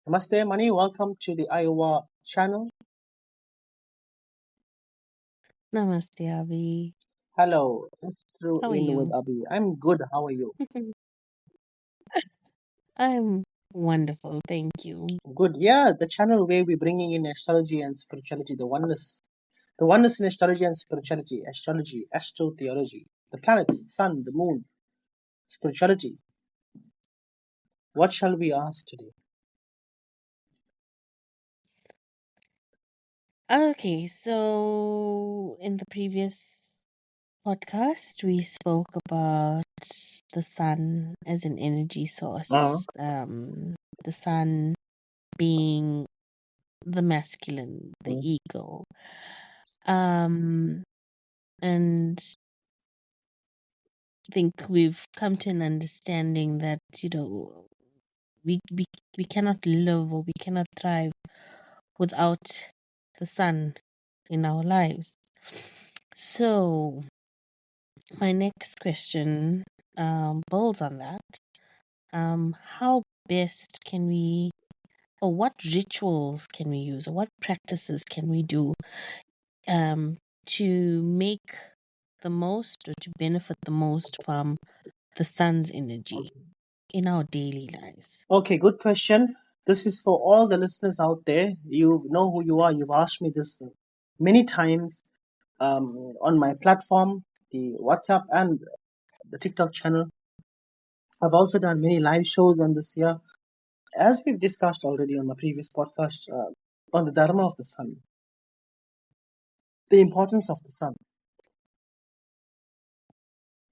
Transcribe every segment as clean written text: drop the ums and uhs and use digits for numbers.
Namaste, Mani. Welcome to the Iowa channel. Namaste, Avi. Hello, let's throw How are in with you? Abhi. I'm good. How are you? I'm wonderful, thank you. Good. Yeah, the channel where we're bringing in astrology and spirituality, the oneness in astrology and spirituality, astrology, astrotheology, the planets, the sun, the moon, spirituality. What shall we ask today? Okay, so in the previous podcast, we spoke about the sun as an energy Uh, source, the sun being the masculine, the mm, ego. And I think we've come to an understanding that, we cannot live or we cannot thrive without the sun in our lives. So, my next question builds on that. How best can we, or what rituals can we use, or what practices can we do to make the most or to benefit the most from the sun's energy in our daily lives? okay, good question. This is for all the listeners out there. You know who you are. You've asked me this many times on my platform, the WhatsApp and the TikTok channel. I've also done many live shows on this year. As we've discussed already on my previous podcast, on the Dharma of the Sun, the importance of the sun.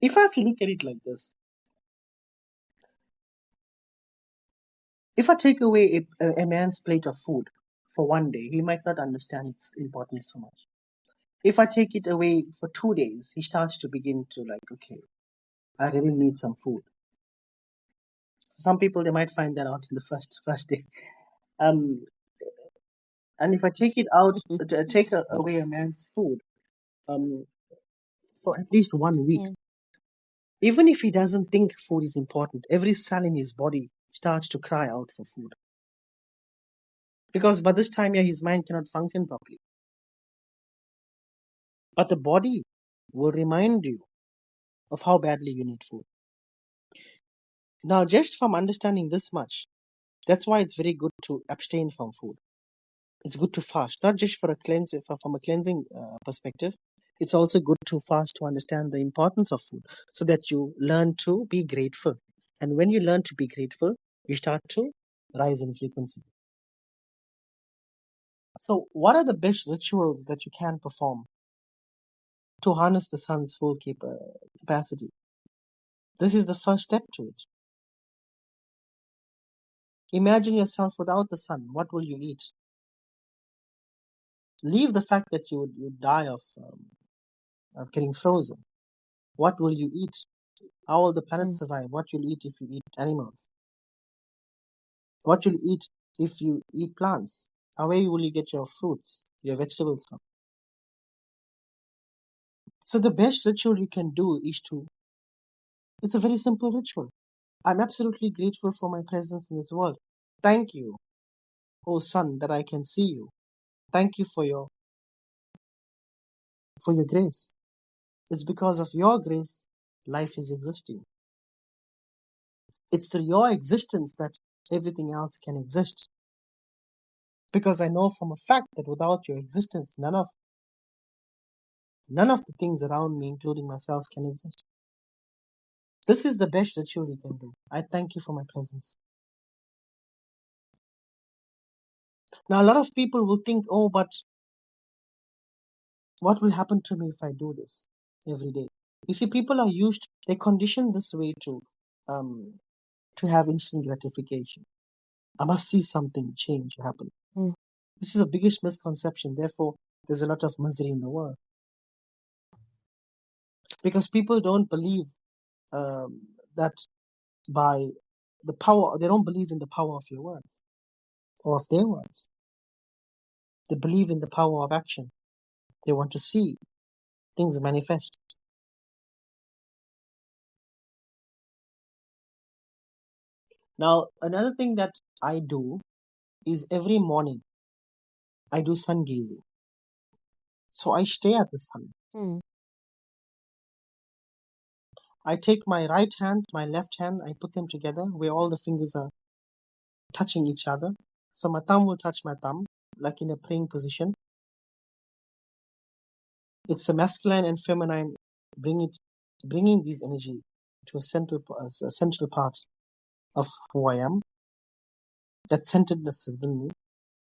If I have to look at it like this, if I take away a man's plate of food for one day, he might not understand its importance so much. If I take it away for 2 days, he starts to begin to like, okay, I really need some food. Some people they might find that out in the first day. Um, and if I take it out, away a man's food, um, for at least 1 week, Yeah. even if he doesn't think food is important, every cell in his body starts to cry out for food. Because by this time, yeah, his mind cannot function properly. But the body will remind you of how badly you need food. Now, just from understanding this much, that's why it's very good to abstain from food. It's good to fast, not just for a cleanse, from a cleansing perspective. It's also good to fast to understand the importance of food, so that you learn to be grateful. And when you learn to be grateful, you start to rise in frequency. So, what are the best rituals that you can perform to harness the sun's full capacity? This is the first step to it. Imagine yourself without the sun. What will you eat? Leave the fact that you would die of getting frozen. What will you eat? How will the planet Mm. survive? What you'll eat if you eat animals? What you'll eat if you eat plants? Where will you get your fruits, your vegetables from? So the best ritual you can do is it's a very simple ritual. I'm absolutely grateful for my presence in this world. Thank you, oh sun, that I can see you. Thank you for your grace. It's because of your grace life is existing. It's through your existence that everything else can exist. Because I know from a fact that without your existence, none of the things around me, including myself, can exist. This is the best ritual you can do. I thank you for my presence. Now, a lot of people will think, oh, but what will happen to me if I do this every day? You see, people are they're conditioned this way um, to have instant gratification. I must see something change happen. Mm. This is the biggest misconception. Therefore, there's a lot of misery in the world because people don't believe that by the power, they don't believe in the power of your words or of their words. They believe in the power of action. They want to see things manifest. Now, another thing that I do is every morning I do sun gazing. So I stare at the sun. Mm. I take my right hand, my left hand, I put them together where all the fingers are touching each other. So my thumb will touch my thumb, like in a praying position. It's the masculine and feminine bringing these energy to a central part of who I am. That centeredness within me.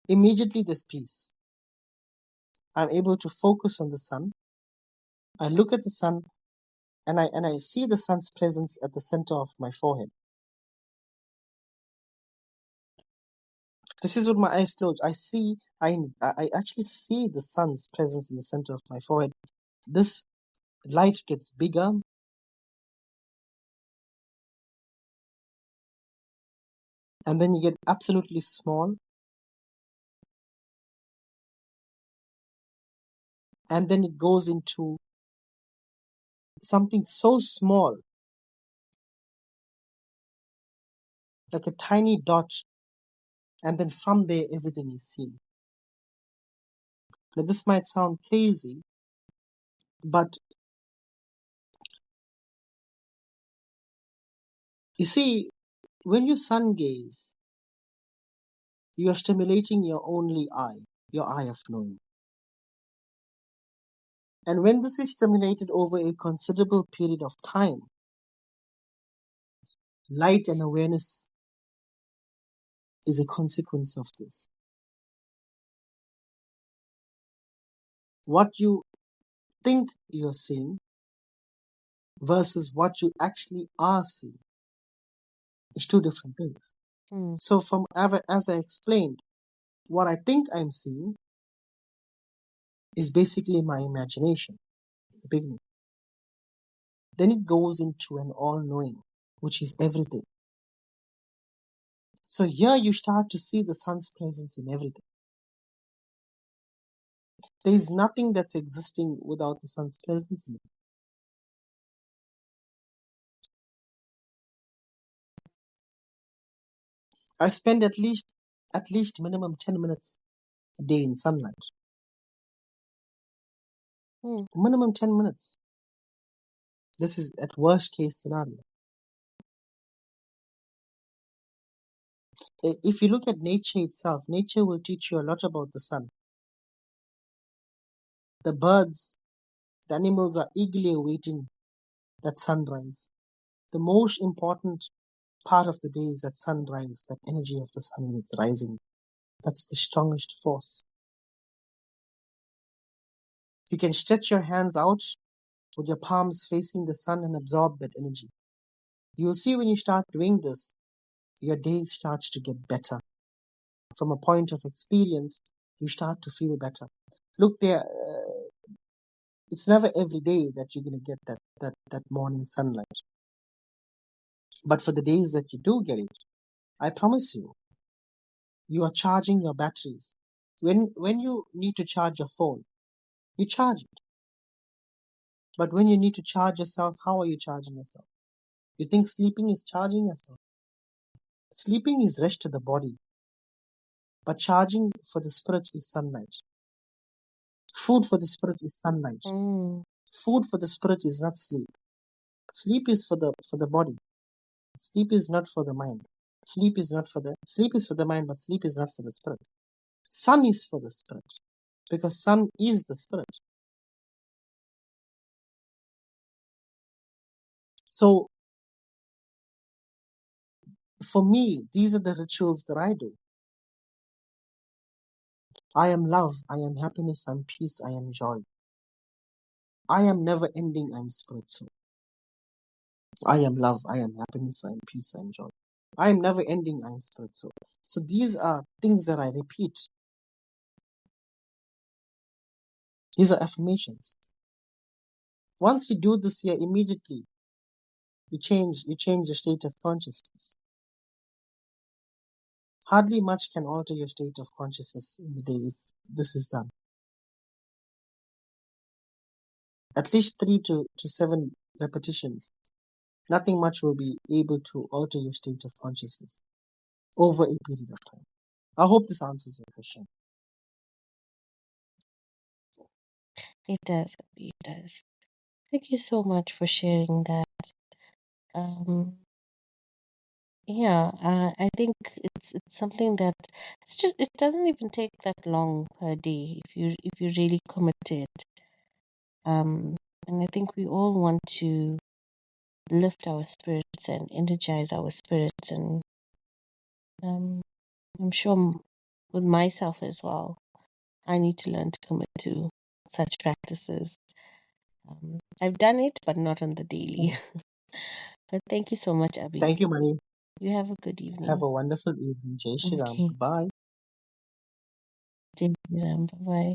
Immediately there's peace. I'm able to focus on the sun. I look at the sun and I see the sun's presence at the center of my forehead. This is with my eyes closed. I actually see the sun's presence in the center of my forehead. This light gets bigger and then you get absolutely small, and then it goes into something so small, like a tiny dot, and then from there everything is seen. Now this might sound crazy, but you see, when you sun gaze, you are stimulating your only eye, your eye of knowing. And when this is stimulated over a considerable period of time, light and awareness is a consequence of this. What you think you're seeing versus what you actually are seeing is two different things. Mm. So as I explained, what I think I'm seeing is basically my imagination at the beginning. Then it goes into an all-knowing, which is everything. So here you start to see the sun's presence in everything. There is nothing that's existing without the sun's presence in it. I spend at least minimum 10 minutes a day in sunlight. Mm. Minimum 10 minutes. This is at worst case scenario. If you look at nature itself, nature will teach you a lot about the sun. The birds, the animals are eagerly awaiting that sunrise. The most important part of the day is that sunrise, that energy of the sun when it's rising. That's the strongest force. You can stretch your hands out with your palms facing the sun and absorb that energy. You'll see when you start doing this, your day starts to get better. From a point of experience, you start to feel better. Look there, it's never every day that you're going to get that morning sunlight. But for the days that you do get it, I promise you, you are charging your batteries. When you need to charge your phone, you charge it. But when you need to charge yourself, how are you charging yourself? You think sleeping is charging yourself? Sleeping is rest to the body. But charging for the spirit is sunlight. Food for the spirit is sunlight. Mm. Food for the spirit is not sleep. Sleep is for the body. Sleep is not for the mind. Sleep is for the mind, but sleep is not for the spirit. Sun is for the spirit. Because sun is the spirit. So for me, these are the rituals that I do. I am love, I am happiness, I am peace, I am joy. I am never ending, I am spirit soul. I am love, I am happiness, I am peace, I am joy. I am never ending, I am spirit soul. So these are things that I repeat. These are affirmations. Once you do this here, immediately you change your state of consciousness. Hardly much can alter your state of consciousness in the day if this is done. At least 3 to 7 repetitions. Nothing much will be able to alter your state of consciousness over a period of time. I hope this answers your question. It does. It does. Thank you so much for sharing that. Um, yeah, I think it's something that it doesn't even take that long per day if you really commit to it. And I think we all want to lift our spirits and energize our spirits, and I'm sure with myself as well, I need to learn to commit to such practices. I've done it, but not on the daily. But thank you so much, Abhi. Thank you, Mani. You have a good evening. Have a wonderful evening. Jai Shri Ram. Okay. Bye. Bye bye.